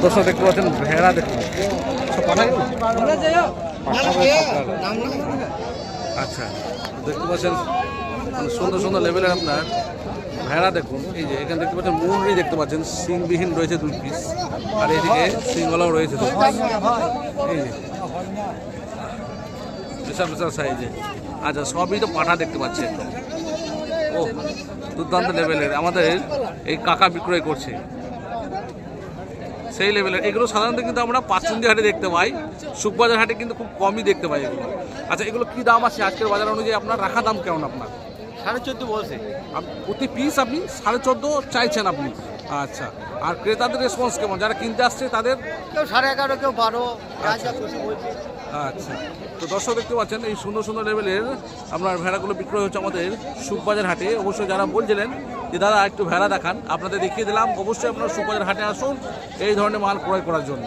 দর্শক দেখতে পাচ্ছেন ভেড়া দেখুন আচ্ছা দেখতে পাচ্ছেন মানে সুন্দর সুন্দর লেভেলের আপনার ভেড়া দেখুন। এই যে এখানে দেখতে পাচ্ছেন মুন্ডি দেখতে পাচ্ছেন, সিংবিহীন রয়েছে 2 পিস, আর এদিকে সিংওয়ালাও রয়েছে 2 পিস। এই যে বিশাল বিশাল সাইজে। আচ্ছা সবই তো পাঠা দেখতে পাচ্ছি একদম। ও দুর্দান্ত লেভেলের আমাদের এই কাকা বিক্রয় করছে সেই লেভেলের। এগুলো সাধারণত কিন্তু আমরা পাঁচচুন্দি হাটে দেখতে পাই, সুখবাজার হাটে কিন্তু খুব কমই দেখতে পাই এগুলো। আচ্ছা এগুলো কি দাম আছে আজকের বাজার অনুযায়ী? আপনার রাখা দাম কেমন আপনার? 14.5 বলছে। প্রতি পিস আপনি 14.5 চাইছেন আপনি? আচ্ছা, আর ক্রেতাদের রেসপন্স কেমন? যারা কিনতে আসছে তাদের? কেউ 11.5, কেউ 12। আচ্ছা, তো দর্শক দেখতে পাচ্ছেন এই সুন্দর সুন্দর লেভেলের আপনার ভেড়াগুলো বিক্রয় হচ্ছে আমাদের সুখবাজার হাটে। অবশ্যই যারা বলছিলেন যে দাদা একটু ভেড়া দেখান, আপনাদের দেখিয়ে দিলাম। অবশ্যই আপনারা সুখবাজার হাটে আসুন এই ধরনের মাল ক্রয় করার জন্য।